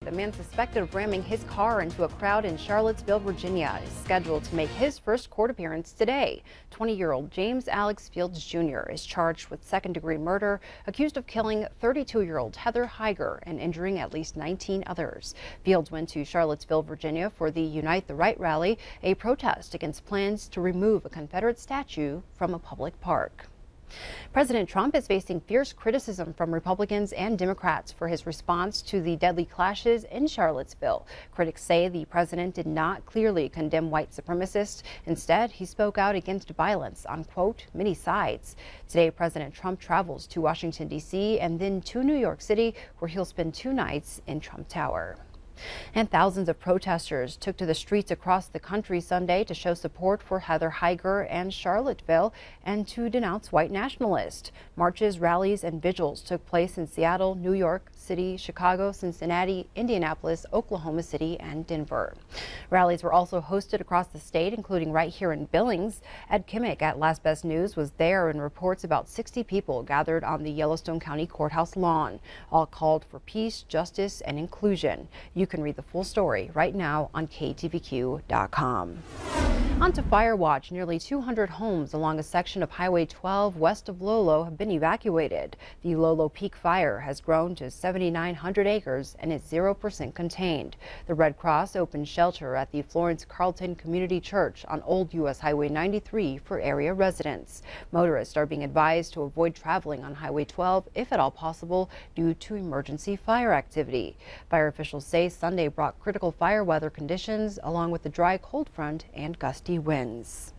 The man suspected of ramming his car into a crowd in Charlottesville, Virginia, is scheduled to make his first court appearance today. 20-year-old James Alex Fields Jr. is charged with second-degree murder, accused of killing 32-year-old Heather Heiger and injuring at least 19 others. Fields went to Charlottesville, Virginia for the Unite the Right rally, a protest against plans to remove a Confederate statue from a public park. President Trump is facing fierce criticism from Republicans and Democrats for his response to the deadly clashes in Charlottesville. Critics say the president did not clearly condemn white supremacists. Instead, he spoke out against violence on, quote, many sides. Today, President Trump travels to Washington, D.C. and then to New York City, where he'll spend 2 nights in Trump Tower. And thousands of protesters took to the streets across the country Sunday to show support for Heather Heiger and Charlottesville and to denounce white nationalists. Marches, rallies, and vigils took place in Seattle, New York City, Chicago, Cincinnati, Indianapolis, Oklahoma City, and Denver. Rallies were also hosted across the state, including right here in Billings. Ed Kimmick at Last Best News was there, and reports about 60 people gathered on the Yellowstone County Courthouse lawn. All called for peace, justice, and inclusion. You can read the full story right now on KTVQ.com. On to Fire Watch. Nearly 200 homes along a section of Highway 12 west of Lolo have been evacuated. The Lolo Peak fire has grown to 7,900 acres and is 0% contained. The Red Cross opened shelter at the Florence Carlton Community Church on Old U.S. Highway 93 for area residents. Motorists are being advised to avoid traveling on Highway 12 if at all possible due to emergency fire activity. Fire officials say Sunday brought critical fire weather conditions along with the dry cold front and gusty winds.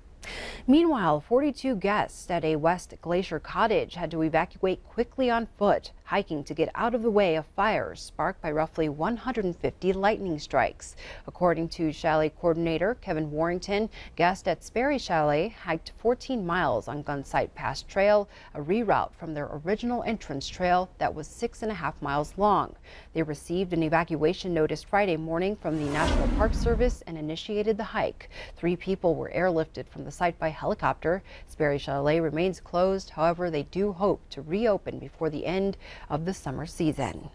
Meanwhile, 42 guests at a West Glacier cottage had to evacuate quickly on foot, hiking to get out of the way of fires sparked by roughly 150 lightning strikes. According to chalet coordinator Kevin Warrington, guests at Sperry Chalet hiked 14 miles on Gunsight Pass Trail, a reroute from their original entrance trail that was 6.5 miles long. They received an evacuation notice Friday morning from the National Park Service and initiated the hike. 3 people were airlifted from the site by helicopter. Sperry Chalet remains closed. However, they do hope to reopen before the end of the summer season.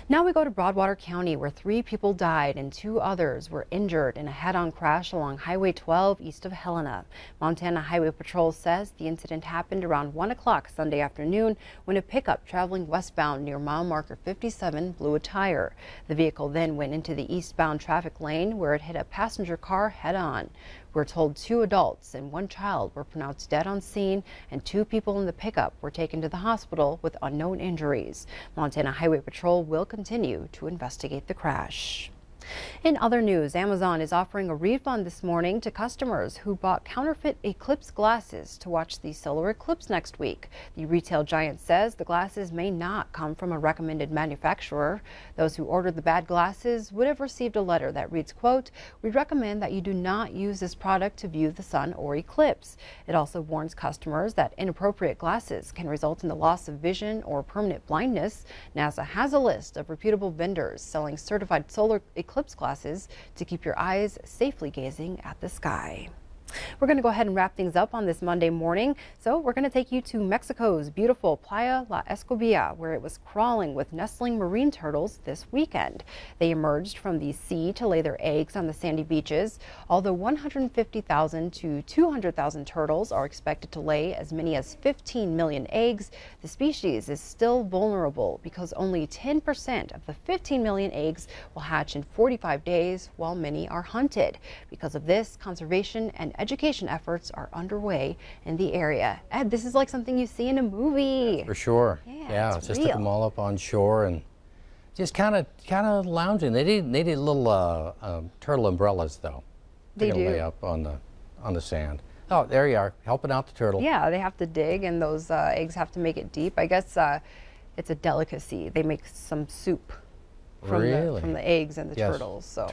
Now we go to Broadwater County, where 3 people died and 2 others were injured in a head-on crash along Highway 12 east of Helena. Montana Highway Patrol says the incident happened around 1 o'clock Sunday afternoon when a pickup traveling westbound near mile marker 57 blew a tire. The vehicle then went into the eastbound traffic lane where it hit a passenger car head-on. We're told 2 adults and 1 child were pronounced dead on scene, and 2 people in the pickup were taken to the hospital with unknown injuries. Montana Highway Patrol will continue to investigate the crash. In other news, Amazon is offering a refund this morning to customers who bought counterfeit eclipse glasses to watch the solar eclipse next week. The retail giant says the glasses may not come from a recommended manufacturer. Those who ordered the bad glasses would have received a letter that reads, quote, "We recommend that you do not use this product to view the sun or eclipse." It also warns customers that inappropriate glasses can result in the loss of vision or permanent blindness. NASA has a list of reputable vendors selling certified solar eclipse glasses to keep your eyes safely gazing at the sky. We're going to go ahead and wrap things up on this Monday morning. So we're going to take you to Mexico's beautiful Playa La Escobilla, where it was crawling with nestling marine turtles this weekend. They emerged from the sea to lay their eggs on the sandy beaches. Although 150,000 to 200,000 turtles are expected to lay as many as 15 million eggs, the species is still vulnerable because only 10% of the 15 million eggs will hatch in 45 days, while many are hunted. Because of this, conservation and education efforts are underway in the area. Ed, this is like something you see in a movie. For sure. Yeah, just took them all up on shore and just kind of lounging. They did little turtle umbrellas though. They do. Lay up on the sand. Oh, there you are, helping out the turtle. Yeah, they have to dig, and those eggs have to make it deep. I guess it's a delicacy. They make some soup from the eggs and the turtles. So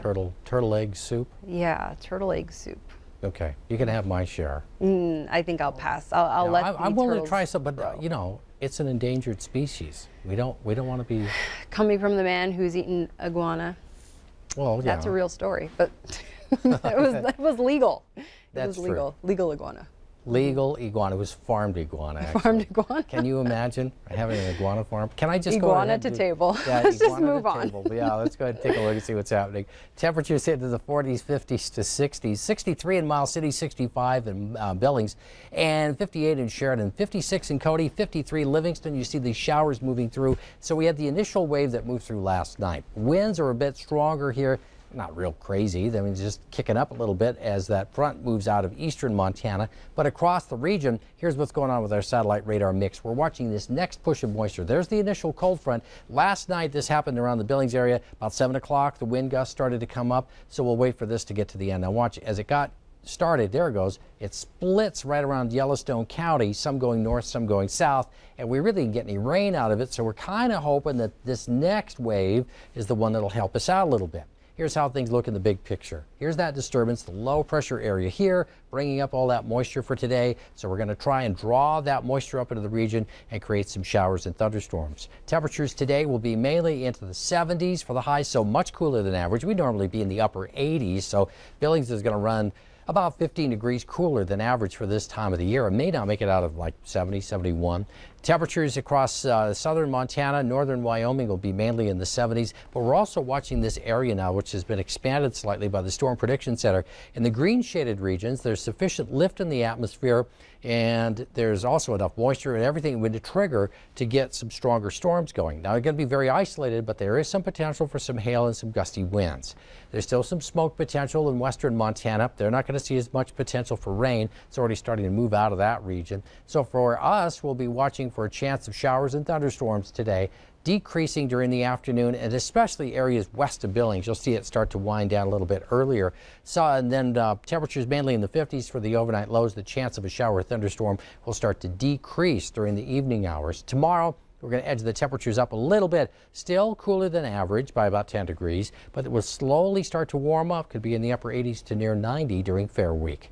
turtle egg soup. Yeah, turtle egg soup. Okay, you can have my share. I think I'll pass. I'll let the I'm willing to turtles try some, but grow. you know, it's an endangered species. We don't want to be. Coming from the man who's eaten iguana. Well, yeah. That's a real story, but it was legal. It That's was legal. true. Legal iguana. Legal iguana. It was farmed iguana, actually. Farmed iguana. Can you imagine having an iguana farm? Can I just go Iguana ahead to and table. Yeah, Let's just iguana move to on. table. Yeah, let's go ahead and take a look and see what's happening. Temperatures hit to the 40s, 50s to 60s. 63 in Miles City, 65 in Billings, and 58 in Sheridan, 56 in Cody, 53 Livingston. You see these showers moving through. So we had the initial wave that moved through last night. Winds are a bit stronger here. Not real crazy. I mean, just kicking up a little bit as that front moves out of eastern Montana. But across the region, here's what's going on with our satellite radar mix. We're watching this next push of moisture. There's the initial cold front. Last night, this happened around the Billings area. About 7 o'clock, the wind gusts started to come up. So we'll wait for this to get to the end. Now watch, as it got started, there it goes. It splits right around Yellowstone County, some going north, some going south, and we really didn't get any rain out of it. So we're kind of hoping that this next wave is the one that'll help us out a little bit. Here's how things look in the big picture. Here's that disturbance, the low pressure area here, bringing up all that moisture for today. So we're going to try and draw that moisture up into the region and create some showers and thunderstorms. Temperatures today will be mainly into the 70s for the highs, so much cooler than average. We normally be in the upper 80s, so Billings is going to run about 15 degrees cooler than average for this time of the year. It may not make it out of like 70, 71. Temperatures across southern Montana, northern Wyoming will be mainly in the 70s, but we're also watching this area now, which has been expanded slightly by the Storm Prediction Center. In the green shaded regions, there's sufficient lift in the atmosphere, and there's also enough moisture and everything would trigger to get some stronger storms going. Now, they're going to be very isolated, but there is some potential for some hail and some gusty winds. There's still some smoke potential in western Montana. They're not going to see as much potential for rain. It's already starting to move out of that region. So for us, we'll be watching for a chance of showers and thunderstorms today, decreasing during the afternoon, and especially areas west of Billings. You'll see it start to wind down a little bit earlier. So, and then temperatures mainly in the 50s for the overnight lows. The chance of a shower or thunderstorm will start to decrease during the evening hours. Tomorrow, we're going to edge the temperatures up a little bit. Still cooler than average by about 10 degrees, but it will slowly start to warm up. Could be in the upper 80s to near 90 during Fair Week.